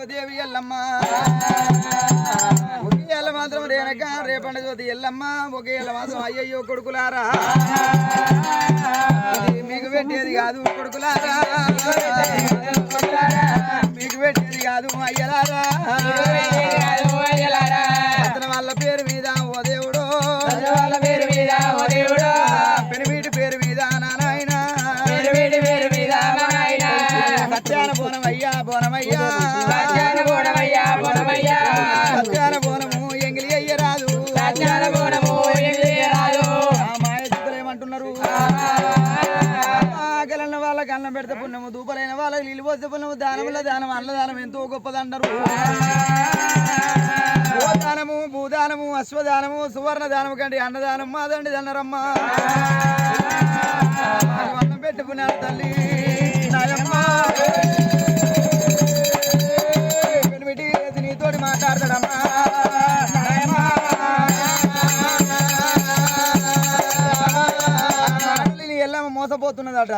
శివదేవి ఎల్లమ్మ ఒకే ఎల్ల మాత్రం రేనక రేపండ జ్యోతి ఎల్లమ్మ ఒకే ఎల్ల మాత్రం అయ్యయ్యో కొడుకులారా ఇది మీకు పెట్టేది కాదు కొడుకులారా మీకు పెట్టేది కాదు అయ్యలారా అతని వాళ్ళ పేరు మీద ఓ దేవుడు వాళ్ళ పేరు మీద ఓ దేవుడు పెనిమిటి పేరు మీద నారాయణ పేరు మీద నారాయణ సత్యాన బోనమయ్యా బోనమయ్యా సత్యాన బోనమయ్యా బోనమయ్యా సత్యాన బోనము ఎంగిలి అయ్యరాదు సత్యాన బోనము ఎంగిలి రాదు మాయ చిత్తులు ఏమంటున్నారు ఆకలన్న వాళ్ళకి అన్నం పెడితే పుణ్యము దూపలైన వాళ్ళకి నీళ్ళు పోస్తే పుణ్యము దానముల దానం అన్నదానం ఎంతో గొప్పదన్నారు గోదానము భూదానము అశ్వదానము సువర్ణ దానము కంటే అన్నదానం మాదండి అన్నారమ్మ అన్నం పెట్టుకున్నాడు తల్లి పెనిమిటి నీతోటి మాట్లాడతాడమ్మా ఎల్లమ్మ మోసపోతున్నదట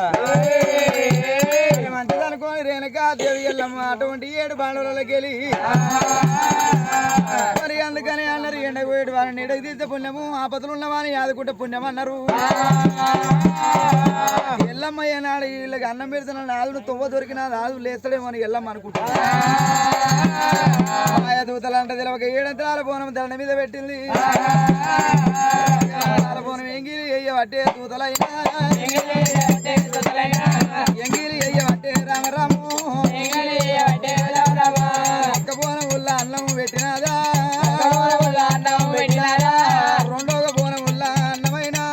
మంచిది అనుకోని రేణుకా దేవి ఎల్లమ్మ అటువంటి 7 బాణులకి వెళ్ళి మరి అందుకని అన్నారు ఎండపోయేడు వారిని నీడకు తీస్తే పుణ్యము ఆపదలు ఉన్నవాని ఆదుకుంటే పుణ్యం అన్నారు ఎల్లమ్మ ఏనాడు వీళ్ళకి అన్నం పెడుతున్న నాదుడు తొవ్వ దొరికిన నాదు లేస్తాడేమో అని ఎల్లమ్మ అనుకుంటా దూతలు అంటే తెలవక 7 అంతరాల బోనం దండ మీద పెట్టింది బోనం ఎంగిలి అయ్యబట్టే దూతలైనా ఎంగిలి అయ్యబట్టే రామరాము ఒక్క బోనం ఉల్ల అన్నం పెట్టినదా రెండవ బోనం ఉల్ల అన్నమైనా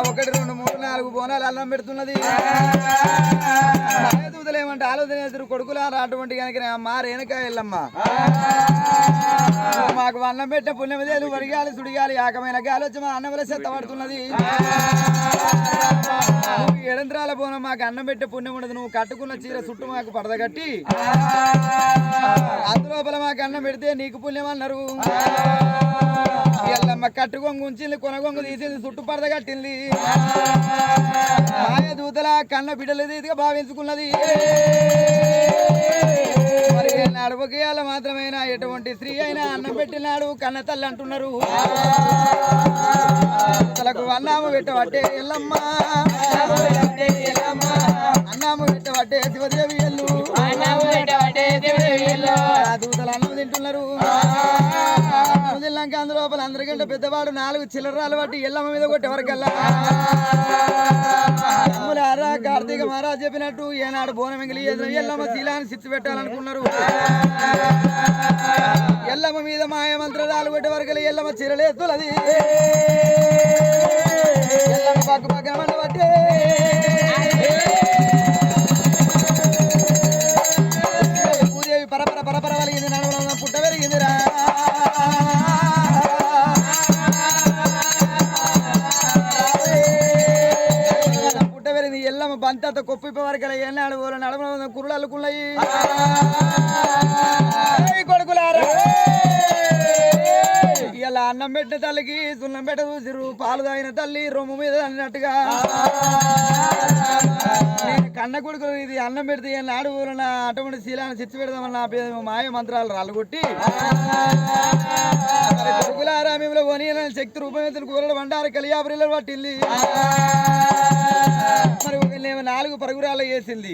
1 2 3 4 బోనాలు అన్నం పెడుతున్నది దూతలేమంటే ఆలోచన చేస్తారు కొడుకులారా అటువంటి కనుక మా రేణుక ఎల్లమ్మ మాకు అన్నం పెట్టే పుణ్యమదేలు వడిగాలి సుడిగాలి ఆకమైన గాలి వచ్చి మా అన్నం వల్ల చెత్త పడుతున్నది 7 బోనం మాకు అన్నం పెట్టే పుణ్యం ఉండదు నువ్వు కట్టుకున్న చీర చుట్టూ మాకు పడద కట్టి అందులోపల మాకు అన్నం పెడితే నీకు పుణ్యం అన్నారు ఎల్లమ్మ కట్టుకొంగు ఉంచింది కొనగొంగు తీసింది చుట్టూ పడద కట్టింది మాయ దూతల కన్న బిడ్డలది ఇదిగా భావించుకున్నది మరి నడుపుకేయాల మాత్రమేనా ఎటువంటి స్త్రీ అయినా అన్నం పెట్టినాడు కన్న తల్లి అంటున్నారు తలకు అన్నాము పెట్టబట్టే ఎల్లమ్మ అన్నాము పెట్టబట్టే శివదేవి ఎల్లు దూతలు అన్నం తింటున్నారు తిన్నాక అందులోపల అందరికంటే పెద్దవాడు 4 చిల్లరాలు బట్టి ఎల్లమ్మ మీద కొట్టేవరకల్లా అమ్ములారా కార్తీక మహారాజ్ చెప్పినట్టు ఏనాడు బోనం ఎంగిలి ఎల్లమ్మ శీలాన్ని సిచ్చు పెట్టాలనుకున్నారు ఎల్లమ్మ మీద మాయ మంత్రాలు కొట్టే వరకలు ఎల్లమ్మ చిరలేస్తున్నది ఎల్లమ్మ పక్కన మంట పట్టే పూదేవి పరపర వలిగింది నడుమ పుట్ట పెరిగిందిరా ఎల్లమ్మ బంతంత కొప్పిప వరకల ఏనాడు నడమ కురులు అల్లుకున్నాయి కొడుకులారా ఇలా అన్నం పెట్టిన తల్లికి సున్నం పెట్ట చూసిరు పాలు తాగిన తల్లి రొమ్ము మీద అన్నట్టుగా నేను కన్న కొడుకులు ఇది అన్నం పెడితే నాడు నా అటువంటి శీలాన్ని చిచ్చు పెడదామని నా పేరు మాయ మంత్రాలు రాళ్ళగొట్టి కొడుకులారా మేము కొని శక్తి రూపం కూరలు వండారు కలియాపురిలో పట్టింది మరి ఒకళ్ళేమో 4 పరుగురాలు వేసింది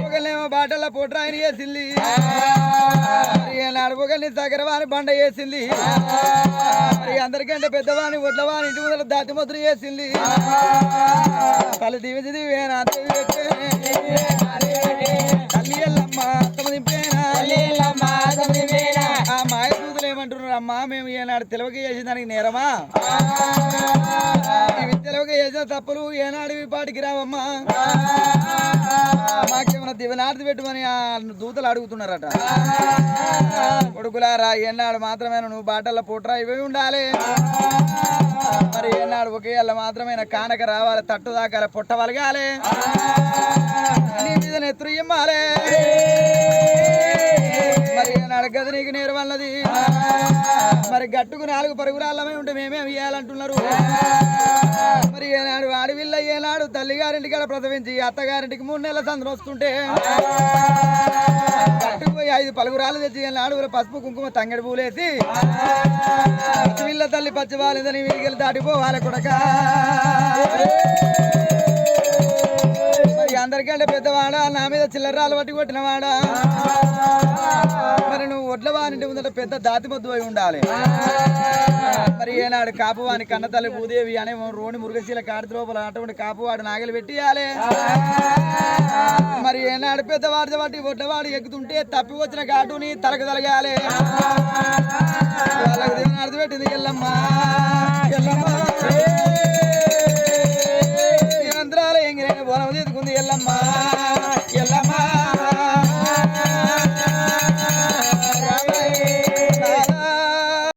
ఒకళ్ళేమో బాటల్లో పొట్రాయిని వేసింది నాడు ఒకళ్ళని సగరవాణి బండ వేసింది మరి అందరికంటే పెద్దవాణి వడ్లవాణి ఇంటి ముందర దాతి ముద్ర వేసింది తల్లి దివి దివేనా తల్లి ఎల్లమ్మ దింపేనా ఆ మాయ దూతలు ఏమంటున్నారు అమ్మా మేము ఏనాడు తెలవక చేసిన దానికి నేరమా ఇవి తెలవక చేసిన తప్పులు ఏనాడు పాటికి రావమ్మా మాకేమన్నా దివనార్తి పెట్టుమని ఆ దూతలు అడుగుతున్నారట కొడుకులారా ఏనాడు మాత్రమే నువ్వు బాటల్లో పుట్రా ఇవి ఉండాలి మరి ఏనాడు ఒకే మాత్రమే కానక రావాలి తట్టు దాకాలి పుట్ట వలగాలి నీ మీద నెత్తురు ఇమ్మాలి మరి ఏనాడు గది నీకు నేర్వన్నది మరి గట్టుకు 4 పరుగురాళ్ళమే ఉంటే మేమేమి ఇయ్యాలంటున్నారు మరి ఏనాడు అడవిల్ల ఏనాడు తల్లిగారింటి కాడ ప్రసవించి అత్తగారింటికి 3 నెలల సందరం వస్తుంటే గట్టుకు పోయి 5 పలుగురాలు తెచ్చి ఏనాడు పసుపు కుంకుమ తంగడి పూలేసి పిల్ల తల్లి పచ్చివాళ్ళని వీడికి దాటిపోవాలి కొడక మరి అందరికంటే పెద్దవాడా నా మీద చిల్లరాలు పట్టి కొట్టినవాడా మరి నువ్వు ఒడ్ల వారింటి ముందట పెద్ద దాతి మొద్దు అయి ఉండాలి మరి ఏనాడు కాపువాని కన్న తల్లి భూదేవి అనే రోని మురుగశీల కాడి లోపల అటువంటి కాపువాడు నాగలి పెట్టియాలి మరి ఏనాడు పెద్దవాడి బట్టి ఒడ్లవాడు ఎక్కుతుంటే తప్పి వచ్చిన కాటుని తలకు తలగాలి వాళ్ళకి దేవుని అర్థం పెట్టింది ఎల్లమ్మా